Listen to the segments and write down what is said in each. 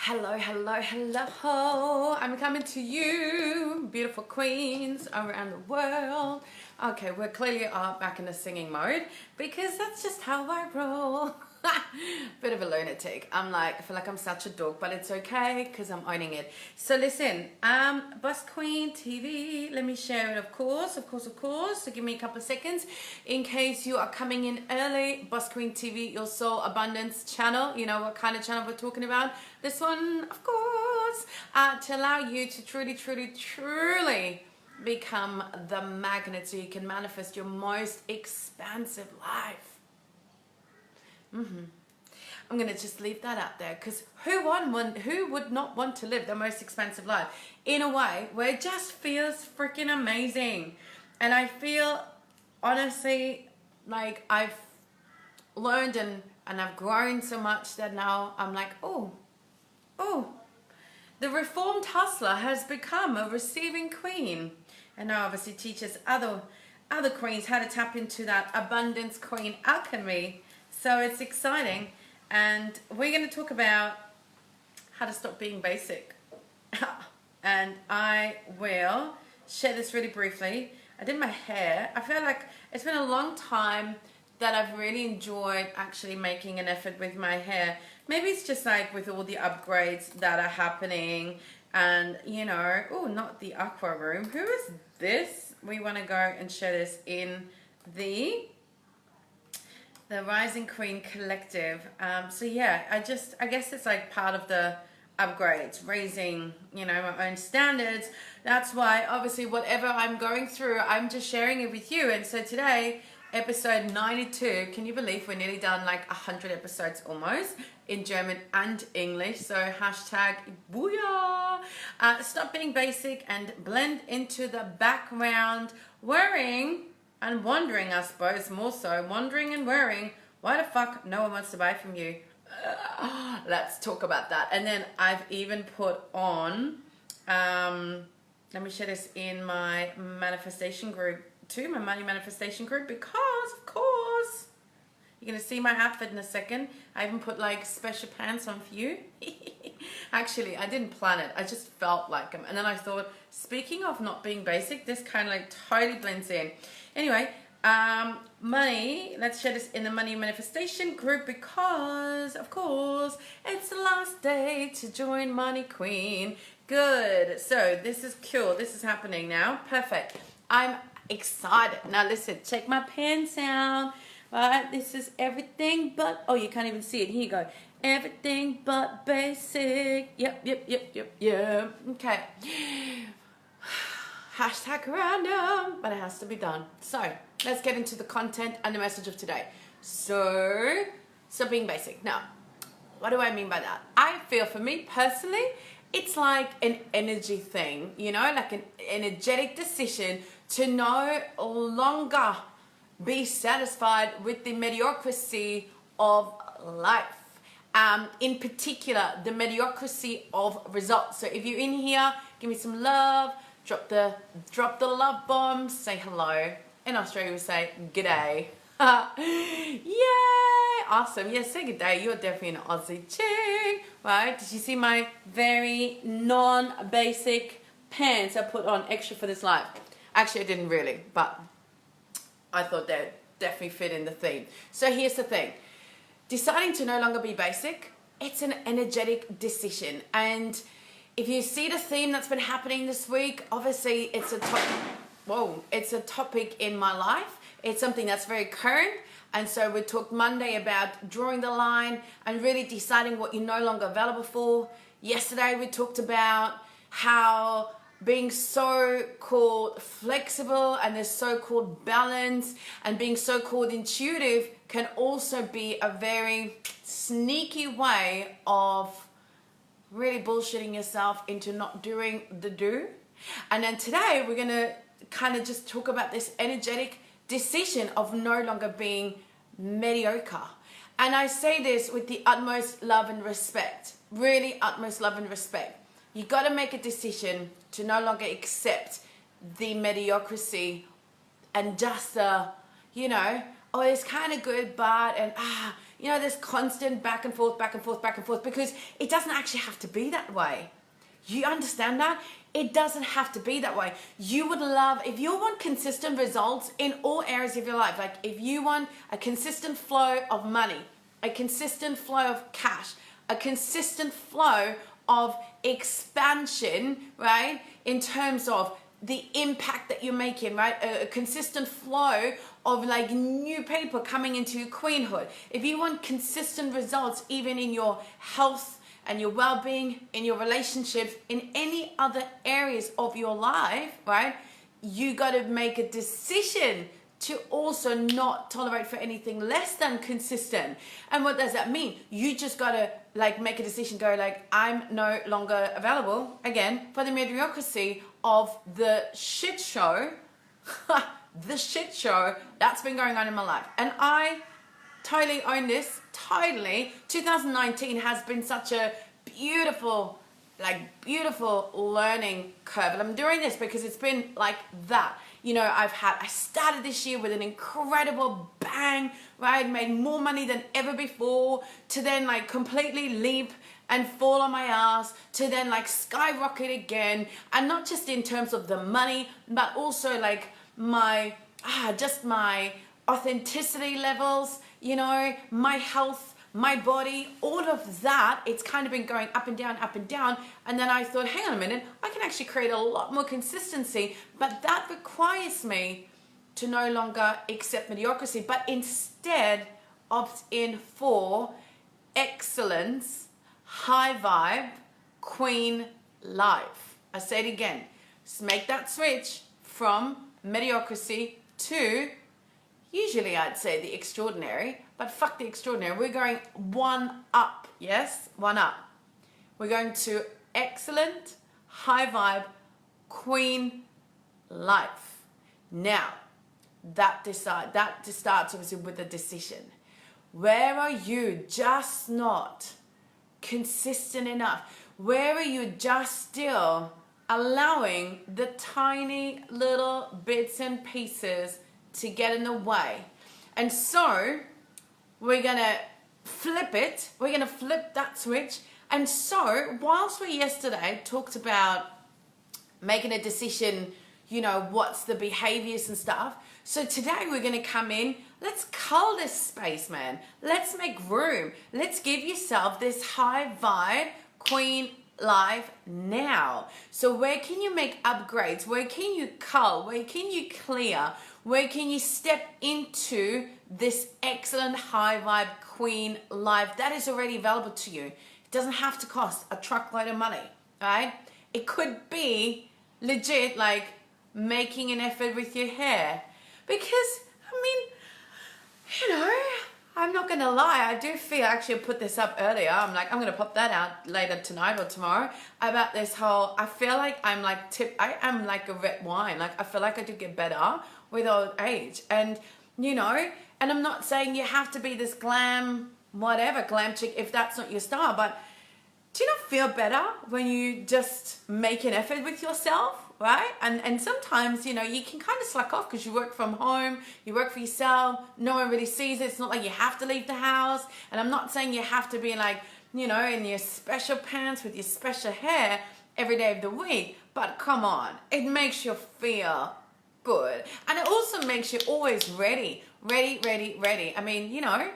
Hello, hello, hello. I'm coming to you, beautiful queens around the world. Okay, we're clearly back in the singing mode because that's just how I roll. Bit of a lunatic. I feel like I'm such a dork, but it's okay because I'm owning it. So listen, Boss Queen TV, let me share it, of course. So give me a couple of seconds in case you are coming in early. Boss Queen TV, your soul abundance channel. You know what kind of channel we're talking about. This one, of course, to allow you to truly become the magnet so you can manifest your most expansive life. I'm gonna just leave that out there because who would not want to live the most expansive life in a way where it just feels freaking amazing? And I feel honestly like I've learned and I've grown so much that now I'm like, oh, the reformed hustler has become a receiving queen, and now obviously teaches other queens how to tap into that abundance queen alchemy. So it's exciting, and we're going to talk about how to stop being basic. And I will share this really briefly. I did my hair. I feel like it's been a long time that I've really enjoyed actually making an effort with my hair. Maybe it's just like with all the upgrades that are happening, and you know, oh, not the aqua room. Who is this? We want to go and share this in the Rising Queen Collective. So yeah, I guess it's like part of the upgrades, raising, you know, my own standards. That's why obviously whatever I'm going through, I'm just sharing it with you. And so today, episode 92, can you believe we're nearly done like 100 episodes almost in German and English? So hashtag booyah. Stop being basic and blend into the background, wearing and wondering, I suppose, more so, wondering and worrying, why the fuck no one wants to buy from you? Let's talk about that. And then I've even put on, let me share this in my manifestation group too, my money manifestation group, because of course, you're going to see my outfit in a second. I even put like special pants on for you. Actually, I didn't plan it. I just felt like them. And then I thought, speaking of not being basic, this kind of like totally blends in. Anyway, money, let's share this in the money manifestation group because, of course, it's the last day to join Money Queen. Good. So this is cool. This is happening now. Perfect. I'm excited. Now listen, check my pants out. Right, this is everything but, oh, you can't even see it. Here you go. Everything but basic. Yep. Okay. Hashtag random, but it has to be done. So let's get into the content and the message of today. So being basic. Now, what do I mean by that? I feel for me personally, it's like an energy thing, you know, like an energetic decision to no longer be satisfied with the mediocrity of life. In particular, the mediocrity of results. So if you're in here, give me some love. Drop the love bomb. Say hello. In Australia, we say g'day. Yay! Awesome. Yeah, say g'day. You're definitely an Aussie chick, right? Did you see my very non-basic pants I put on extra for this live? Actually, I didn't really, but I thought they'd definitely fit in the theme. So here's the thing. Deciding to no longer be basic, it's an energetic decision. And if you see the theme that's been happening this week, obviously it's a topic in my life. It's something that's very current. And so we talked Monday about drawing the line and really deciding what you're no longer available for. Yesterday we talked about how being so-called flexible and this so-called balance and being so-called intuitive can also be a very sneaky way of really bullshitting yourself into not doing the do. And then today we're going to kind of just talk about this energetic decision of no longer being mediocre. And I say this with the utmost love and respect, really utmost love and respect. You got to make a decision to no longer accept the mediocrity and just the, you know, oh, it's kind of good, but, and you know, this constant back and forth, back and forth, back and forth, because it doesn't actually have to be that way. You understand that? It doesn't have to be that way. You would love, if you want consistent results in all areas of your life, like if you want a consistent flow of money, a consistent flow of cash, a consistent flow of expansion, right? In terms of the impact that you're making, right? A consistent flow of like new people coming into your queenhood. If you want consistent results, even in your health and your well-being, in your relationships, in any other areas of your life, right? You got to make a decision to also not tolerate for anything less than consistent. And what does that mean? You just got to like make a decision, go like, I'm no longer available again for the mediocrity of the shit show, the shit show that's been going on in my life. And I totally own this, totally. 2019 has been such a beautiful learning curve. And I'm doing this because it's been like that. You know, I started this year with an incredible bang, right? Made more money than ever before, to then like completely leap and fall on my ass, to then like skyrocket again. And not just in terms of the money, but also like my authenticity levels, you know, my health, my body, all of that. It's kind of been going up and down, up and down. And then I thought, hang on a minute, I can actually create a lot more consistency, but that requires me to no longer accept mediocrity, but instead opt in for excellence, high vibe, queen life. I say it again, just make that switch from mediocrity to, usually I'd say the extraordinary, but fuck the extraordinary. We're going one up, yes? One up. We're going to excellent, high vibe, queen life. Now, that starts obviously with a decision. Where are you just not consistent enough? Where are you just still allowing the tiny little bits and pieces to get in the way? And so we're gonna flip it. We're gonna flip that switch. And so whilst we yesterday talked about making a decision, you know, what's the behaviors and stuff, so today we're gonna come in, let's cull this space, man. Let's make room. Let's give yourself this high vibe queen life now. So where can you make upgrades? Where can you cull? Where can you clear? Where can you step into this excellent high vibe queen life that is already available to you? It doesn't have to cost a truckload of money, right? It could be legit like making an effort with your hair. Because, I mean, you know, I'm not gonna lie, I do feel, actually I put this up earlier, I'm like, I'm gonna pop that out later tonight or tomorrow, about this whole, I feel like I am like a red wine, like I feel like I do get better with old age. And, you know, and I'm not saying you have to be this glam chick if that's not your style, but do you not feel better when you just make an effort with yourself? Right? And sometimes, you know, you can kind of slack off because you work from home, you work for yourself, no one really sees it. It's not like you have to leave the house. And I'm not saying you have to be like, you know, in your special pants with your special hair every day of the week. But come on, it makes you feel good. And it also makes you always ready. I mean, you know,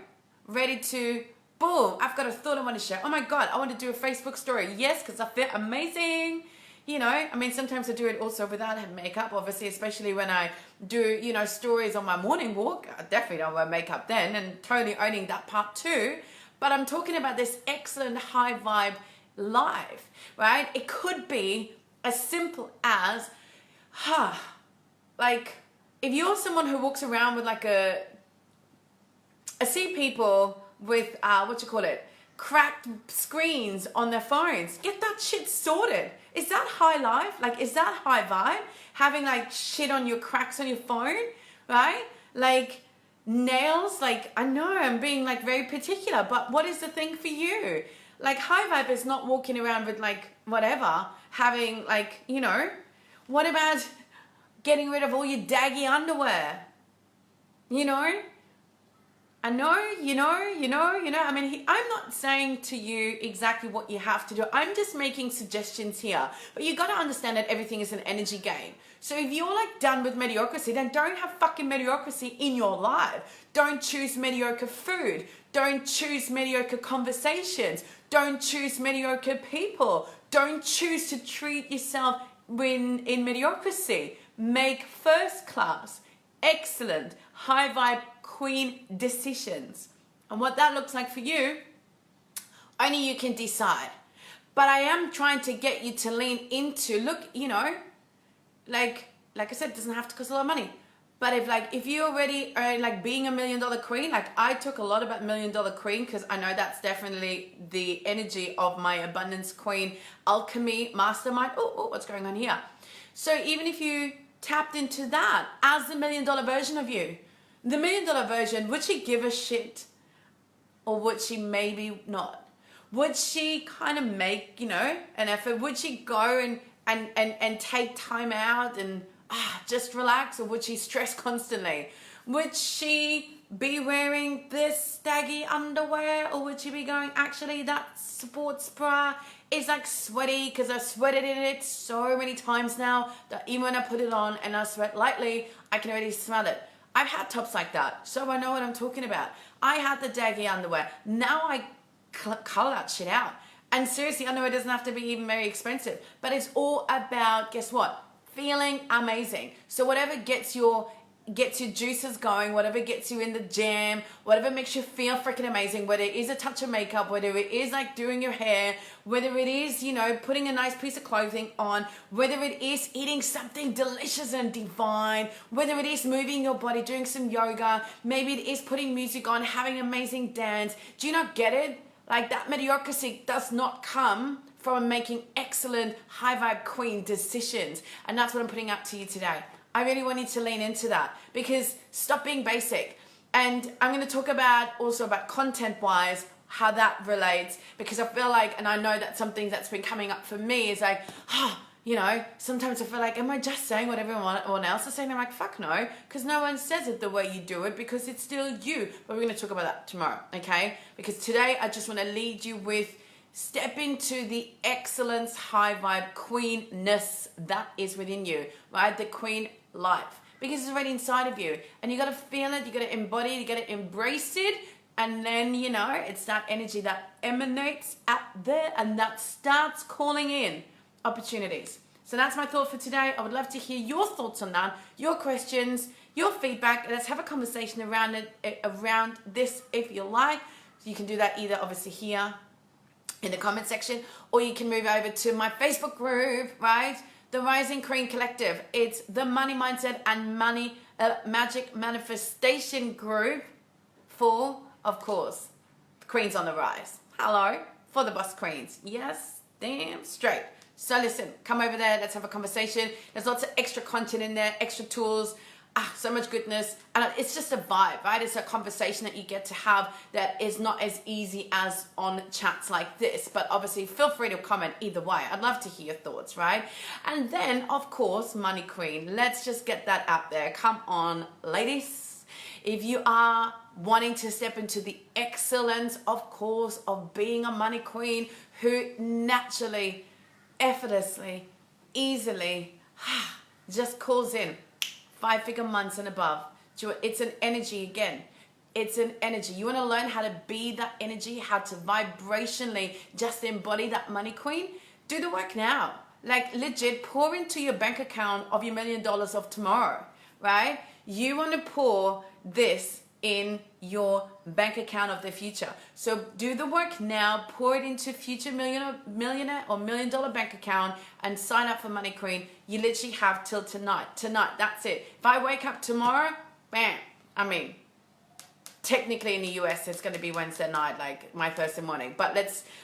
ready to, boom, I've got a thought I want to share. Oh my God, I want to do a Facebook story. Yes, because I feel amazing. You know, I mean, sometimes I do it also without having makeup, obviously, especially when I do, you know, stories on my morning walk. I definitely don't wear makeup then, and totally owning that part too. But I'm talking about this excellent high vibe life, right? It could be as simple as, like, if you're someone who walks around with like I see people with, cracked screens on their phones. Get that shit sorted. Is that high life? Like, is that high vibe? Having like shit on your cracks on your phone, right? Like nails, like I know I'm being like very particular, but what is the thing for you? Like high vibe is not walking around with like whatever, having like, you know, what about getting rid of all your daggy underwear? You know? I know, I mean, I'm not saying to you exactly what you have to do. I'm just making suggestions here. But you got to understand that everything is an energy game. So if you're like done with mediocrity, then don't have fucking mediocrity in your life. Don't choose mediocre food. Don't choose mediocre conversations. Don't choose mediocre people. Don't choose to treat yourself in mediocrity. Make first class, excellent, high vibe, queen decisions. And what that looks like for you, only you can decide. But I am trying to get you to lean into, look, like I said, it doesn't have to cost a lot of money. But if you already are like being $1 million queen, like I talk a lot about $1 million queen because I know that's definitely the energy of my abundance queen alchemy mastermind. Oh, what's going on here? So even if you tapped into that as the $1 million version of you, the $1 million version, would she give a shit? Or would she maybe not? Would she kind of make, an effort? Would she go and take time out and just relax? Or would she stress constantly? Would she be wearing this staggy underwear? Or would she be going, actually, that sports bra is like sweaty because I've sweated in it so many times now that even when I put it on and I sweat lightly, I can already smell it. I've had tops like that, so I know what I'm talking about. I had the daggy underwear. Now I cull that shit out. And seriously, underwear doesn't have to be even very expensive, but it's all about, guess what? Feeling amazing. So whatever gets your juices going, whatever gets you in the jam, whatever makes you feel freaking amazing, whether it is a touch of makeup, whether it is like doing your hair, whether it is, putting a nice piece of clothing on, whether it is eating something delicious and divine, whether it is moving your body, doing some yoga, maybe it is putting music on, having amazing dance. Do you not get it? Like that mediocrity does not come from making excellent high vibe queen decisions. And that's what I'm putting up to you today. I really want you to lean into that because stop being basic. And I'm going to talk also about content-wise, how that relates, because I feel like, and I know that something that's been coming up for me is like, sometimes I feel like, am I just saying what everyone else is saying? I'm like, fuck no, because no one says it the way you do it because it's still you. But we're going to talk about that tomorrow, okay? Because today I just want to lead you with step into the excellence, high vibe, queenness that is within you, right? The queen life, because it's already inside of you, and you got to feel it, you got to embody it, you got to embrace it, and then it's that energy that emanates out there, and that starts calling in opportunities. So that's my thought for today. I would love to hear your thoughts on that, your questions, your feedback. Let's have a conversation around this if you like. So you can do that either obviously here in the comment section, or you can move over to my Facebook group, right? The Rising Queen Collective. It's the money mindset and money magic manifestation group for, of course, the queens on the rise. Hello, for the boss queens. Yes, damn straight. So listen, come over there. Let's have a conversation. There's lots of extra content in there, extra tools. So much goodness, and it's just a vibe, right? It's a conversation that you get to have that is not as easy as on chats like this, but obviously feel free to comment either way. I'd love to hear your thoughts, right? And then, of course, Money Queen. Let's just get that out there. Come on, ladies. If you are wanting to step into the excellence, of course, of being a money queen who naturally, effortlessly, easily just calls in 5-figure months and above. It's an energy again. It's an energy. You want to learn how to be that energy, how to vibrationally just embody that money queen? Do the work now. Like legit, pour into your bank account of your $1 million of tomorrow, right? You want to pour this in your bank account of the future. So do the work now, pour it into future millionaire or $1 million bank account and sign up for Money Queen. You literally have till tonight. That's it. If I wake up tomorrow, bam. Technically in the US, it's going to be Wednesday night, like my Thursday morning. But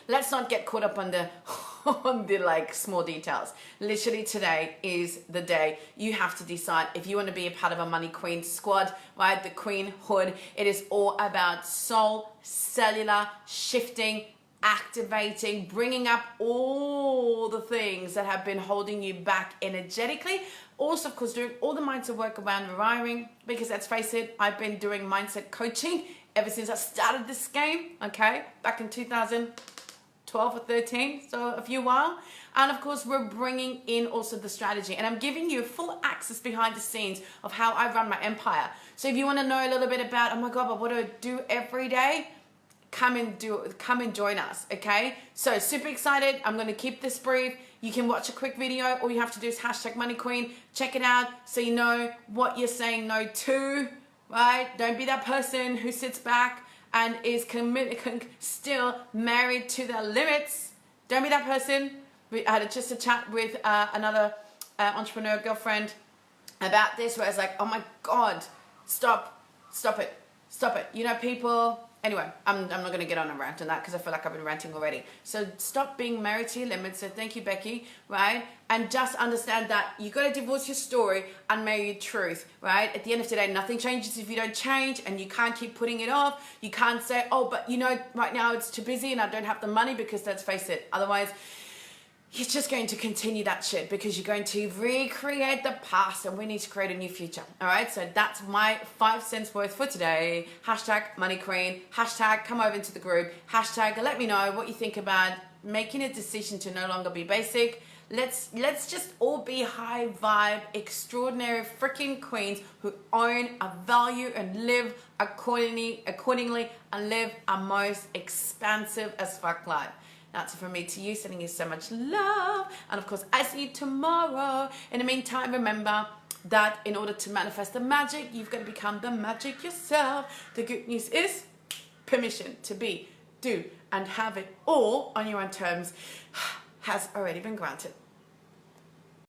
let's not get caught up on the like small details. Literally today is the day you have to decide if you want to be a part of a Money Queen squad, right? The Queen Hood. It is all about soul, cellular, shifting, activating, bringing up all the things that have been holding you back energetically. Also, of course, doing all the mindset work around wiring, because let's face it, I've been doing mindset coaching ever since I started this game, okay, back in 2012 or 13, so a few while. And of course, we're bringing in also the strategy, and I'm giving you full access behind the scenes of how I run my empire. So if you want to know a little bit about, oh my God, but what do I do every day? Come and join us, okay? So super excited. I'm going to keep this brief. You can watch a quick video. All you have to do is hashtag Money Queen. Check it out so you know what you're saying no to, right? Don't be that person who sits back and is still married to their limits. Don't be that person. I had just a chat with another entrepreneur girlfriend about this, where it's like, oh my God, stop it. You know, people. Anyway, I'm not going to get on a rant on that because I feel like I've been ranting already. So stop being married to your limits. So thank you, Becky, right? And just understand that you got to divorce your story and marry your truth, right? At the end of the day, nothing changes if you don't change, and you can't keep putting it off. You can't say, oh, but you know, right now it's too busy and I don't have the money, because let's face it, otherwise you're just going to continue that shit, because you're going to recreate the past, and we need to create a new future. All right, so that's my 5 cents worth for today. Hashtag Money Queen, hashtag come over into the group, hashtag let me know what you think about making a decision to no longer be basic. Let's just all be high vibe, extraordinary freaking queens who own a value and live accordingly and live a most expansive as fuck life. That's it from me to you, sending you so much love. And of course, I see you tomorrow. In the meantime, remember that in order to manifest the magic, you've got to become the magic yourself. The good news is permission to be, do, and have it all on your own terms has already been granted.